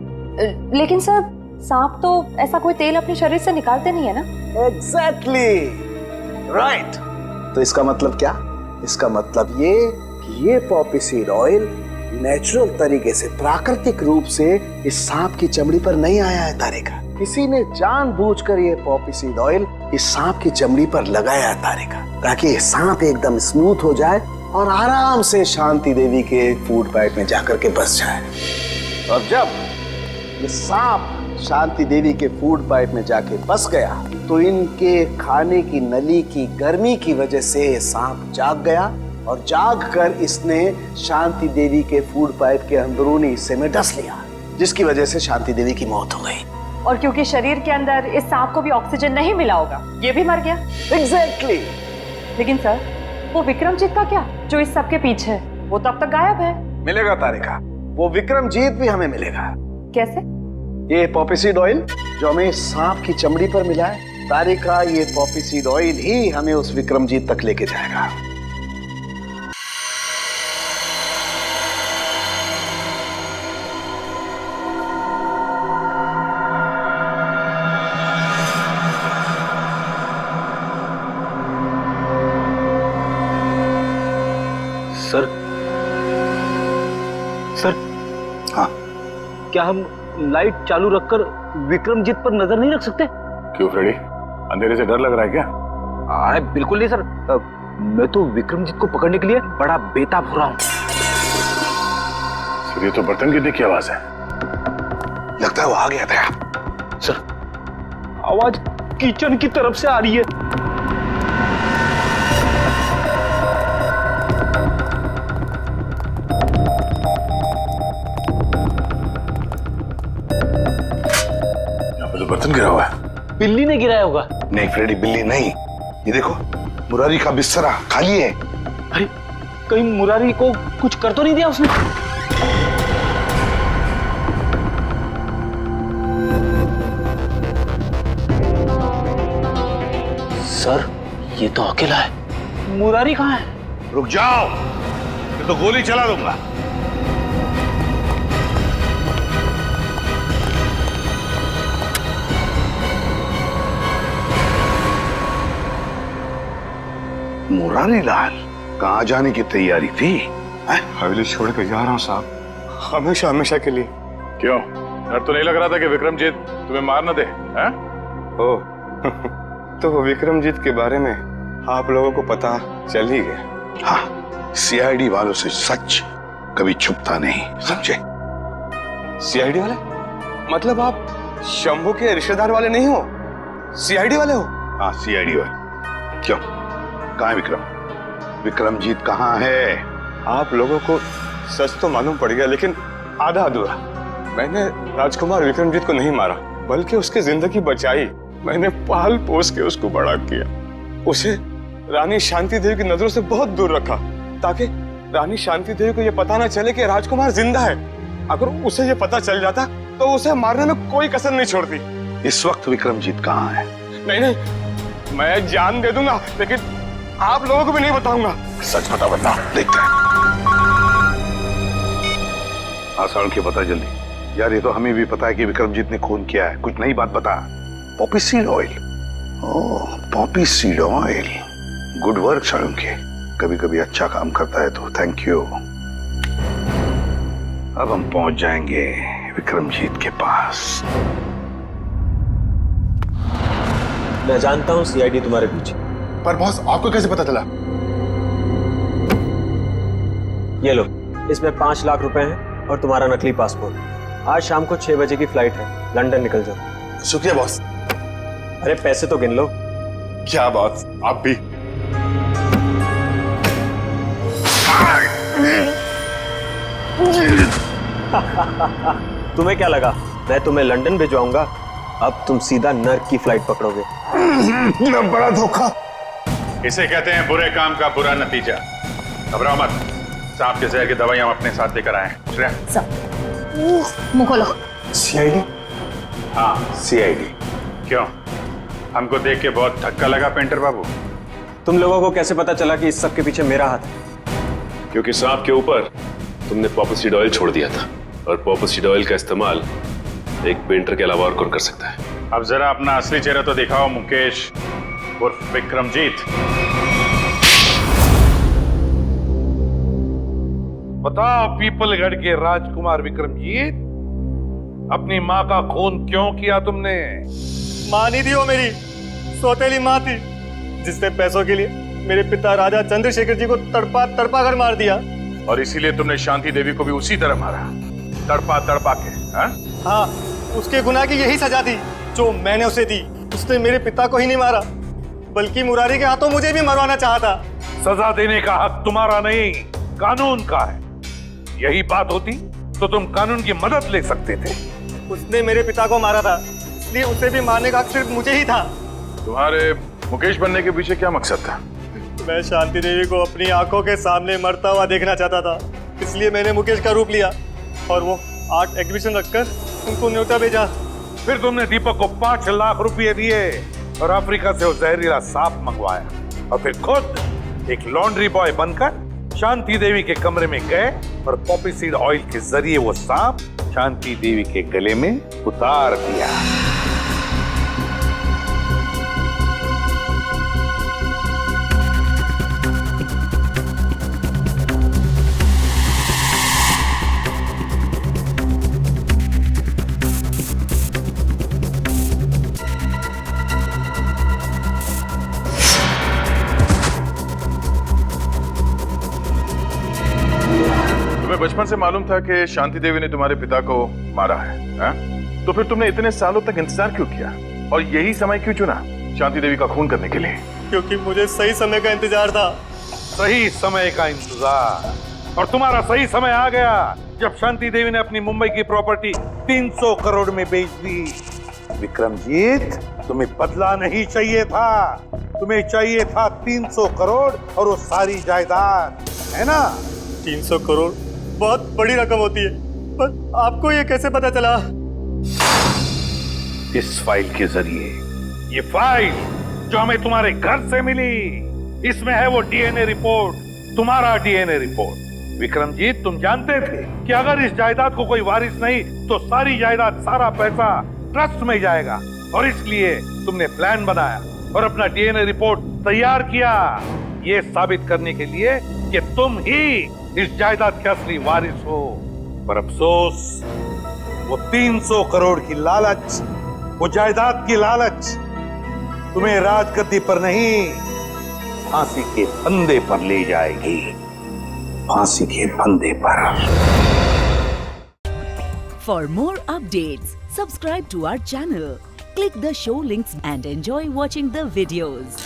लेकिन सर, सांप तो ऐसा कोई तेल अपने शरीर से निकालते नहीं है ना? Exactly right. तो इसका मतलब क्या? इसका मतलब ये कि ये पॉपी सीड ऑयल नेचुरल तरीके से, प्राकृतिक रूप से इस सांप की चमड़ी पर नहीं आया है तारिका। किसी ने जानबूझकर ये पॉपी सीड ऑयल इस सांप की चमड़ी पर लगाया है तारिका, ताकि ये सांप एकदम स्मूथ हो जाए और आराम से शांति देवी के फूड पाइप में जाकर के बस जाए। और जब ये सांप शांति देवी के फूड पाइप में जाके बस गया, तो इनके खाने की नली की गर्मी की वजह से ये सांप जाग गया, और जाग कर इसने शांति देवी के फूड पाइप के अंदरूनी हिस्से में डस लिया, जिसकी वजह से शांति देवी की मौत हो गई। और क्योंकि शरीर के अंदर इस सांप को भी ऑक्सीजन नहीं मिला होगा, ये भी मर गया। एग्जैक्टली। लेकिन सर, वो विक्रमजीत का क्या, जो इस सब के पीछे है? वो तब तक गायब है। मिलेगा तारिका, वो विक्रमजीत भी हमें मिलेगा। कैसे? ये पॉपी सीड ऑयल जो हमें सांप की चमड़ी पर मिला है तारिका, ये पॉपी सीड ऑयल ही हमें उस विक्रमजीत तक लेके जाएगा। सर, सर, हाँ, क्या हम लाइट चालू रखकर विक्रमजीत पर नजर नहीं रख सकते? क्यों फ्रेडी, अंधेरे से डर लग रहा है क्या? अरे बिल्कुल नहीं सर, मैं तो विक्रमजीत को पकड़ने के लिए बड़ा बेताब हो रहा हूँ। सर, ये तो बर्तन गिरने की आवाज है। लगता है वो आ गया था। सर, आवाज किचन की तरफ से आ रही है। बर्तन गिरा हुआ है। बिल्ली ने गिराया होगा। नहीं फ्रेडी, बिल्ली नहीं, ये देखो मुरारी का बिस्तरा खाली है। अरे कहीं मुरारी को कुछ कर तो नहीं दिया उसने? सर, ये तो अकेला है। मुरारी कहाँ है? रुक जाओ, ये तो गोली चला दूंगा। मुरारी लाल कहाँ जाने की तैयारी थी? हवेली छोड़ कर जा रहा हूँ साहब, हमेशा हमेशा के लिए। क्यों, डर तो नहीं लग रहा था कि विक्रमजीत तुम्हें मार न दे? हैं? तो वो विक्रमजीत के बारे में आप लोगों को पता चल ही गया। हाँ, सीआईडी वालों से सच कभी छुपता नहीं, समझे? सीआईडी वाले? मतलब आप शंभू के रिश्तेदार वाले नहीं हो, सीआईडी वाले हो? हाँ, सीआईडी वाले। क्यों, कहाँ है विक्रम? विक्रमजीत कहाँ है? आप लोगों को सच तो मालूम पड़ गया, लेकिन आधा अधूरा। मैंने राजकुमार विक्रमजीत को नहीं मारा, बल्कि उसकी जिंदगी बचाई। मैंने पाल पोस के उसको बड़ा किया, उसे रानी शांति देवी की नजरों से बहुत दूर रखा, ताकि रानी शांति देवी को यह पता ना चले कि राजकुमार जिंदा है। अगर उसे ये पता चल जाता तो उसे मारने में कोई कसर नहीं छोड़ती। इस वक्त विक्रमजीत कहाँ है? नहीं, मैं जान दे दूंगा, लेकिन आप लोगों को भी नहीं बताऊंगा। सच बता, देखते हैं। आसान के बता जल्दी। यार ये तो हमें भी पता है कि विक्रमजीत ने खून किया है, कुछ नई बात बता। Poppy seed oil. Oh, poppy seed oil. Good work Salunkhe, कभी कभी अच्छा काम करता है तो थैंक यू। अब हम पहुंच जाएंगे विक्रमजीत के पास। मैं जानता हूं सीआईडी तुम्हारे पीछे। पर बॉस, आपको कैसे पता चला? ये लो, इसमें 5 लाख रुपए हैं और तुम्हारा नकली पासपोर्ट। आज शाम को 6 बजे की फ्लाइट है, लंदन निकल जाओ। शुक्रिया बॉस। अरे पैसे तो गिन लो। क्या बात, आप भी। तुम्हें क्या लगा मैं तुम्हें लंदन भिजवाऊंगा? अब तुम सीधा नर्क की फ्लाइट पकड़ोगे। बड़ा धोखा। इसे कहते हैं बुरे काम का बुरा नतीजा। घबराओ मत, सांप के जहर की दवाई हम अपने साथ लेकर आए हैं। श्रेया, मुंह खोलो। सीआईडी? हाँ, सीआईडी। क्यों, हमको देख के बहुत धक्का लगा पेंटर बाबू? तुम लोगों को कैसे पता चला कि इस सब के पीछे मेरा हाथ है? क्योंकि सांप के ऊपर तुमने पॉपी सीड ऑयल छोड़ दिया था, और पॉपी सीड ऑयल का इस्तेमाल एक पेंटर के अलावा और कौन कर सकता है? अब जरा अपना असली चेहरा तो दिखाओ मुकेश उर्फ विक्रमजीत। बताओ पीपलगढ़ के राजकुमार विक्रमजीत, अपनी माँ का खून क्यों किया तुमने? माँ नहीं थी वो, मेरी सौतेली माँ थी, जिसने पैसों के लिए मेरे पिता राजा चंद्रशेखर जी को तड़पा तड़पा कर मार दिया। और इसीलिए तुमने शांति देवी को भी उसी तरह मारा, तड़पा तड़पा के। हाँ, उसके गुनाह की यही सजा थी जो मैंने उसे दी। उसने मेरे पिता को ही नहीं मारा, बल्कि मुरारी के हाथों मुझे भी मरवाना चाहता। सजा देने का हक तुम्हारा नहीं, कानून का है। यही बात होती तो तुम कानून की मदद ले सकते थे। उसने मेरे पिता को मारा था, इसलिए उसे भी मारने का हक सिर्फ मुझे ही था। तुम्हारे मुकेश बनने के पीछे क्या मकसद था? मैं शांति देवी को अपनी आंखों के सामने मरता हुआ देखना चाहता था, इसलिए मैंने मुकेश का रूप लिया और वो आर्ट एग्जीबिशन रखकर उनको न्योता भेजा। फिर तुमने दीपक को 5 लाख रुपए दिए और अफ्रीका से वो जहरीला सांप मंगवाया, और फिर खुद एक लॉन्ड्री बॉय बनकर शांति देवी के कमरे में गए और पॉपी सीड ऑयल के जरिए वो सांप शांति देवी के गले में उतार दिया। बचपन से मालूम था कि शांति देवी ने तुम्हारे पिता को मारा है, हा? तो फिर तुमने इतने सालों तक इंतजार क्यों किया और यही समय क्यों चुना शांति देवी का खून करने के लिए? क्योंकि मुझे सही समय का इंतजार था। सही समय का इंतजार, और तुम्हारा सही समय आ गया जब शांति देवी ने अपनी मुंबई की प्रॉपर्टी 300 करोड़ में बेच दी। विक्रमजीत, तुम्हें बदला नहीं चाहिए था, तुम्हें चाहिए था 300 करोड़ और वो सारी जायदाद, है ना? 300 करोड़ बहुत बड़ी रकम होती है, पर आपको ये कैसे पता चला? इस फाइल के जरिए। ये फाइल जो हमें तुम्हारे घर से मिली, इसमें है वो डीएनए रिपोर्ट, तुम्हारा डीएनए रिपोर्ट। विक्रमजीत, तुम जानते थे कि अगर इस जायदाद को कोई वारिस नहीं तो सारी जायदाद, सारा पैसा ट्रस्ट में जाएगा, और इसलिए तुमने प्लान बनाया और अपना डीएनए रिपोर्ट तैयार किया, ये साबित करने के लिए कि तुम ही इस जायदाद के असली वारिस हो। पर अफसोस, वो 300 करोड़ की लालच, वो जायदाद की लालच तुम्हें राजगद्दी पर नहीं, फांसी के फंदे पर ले जाएगी। फांसी के फंदे पर। For more updates, subscribe to our channel, click the show links and enjoy watching the videos.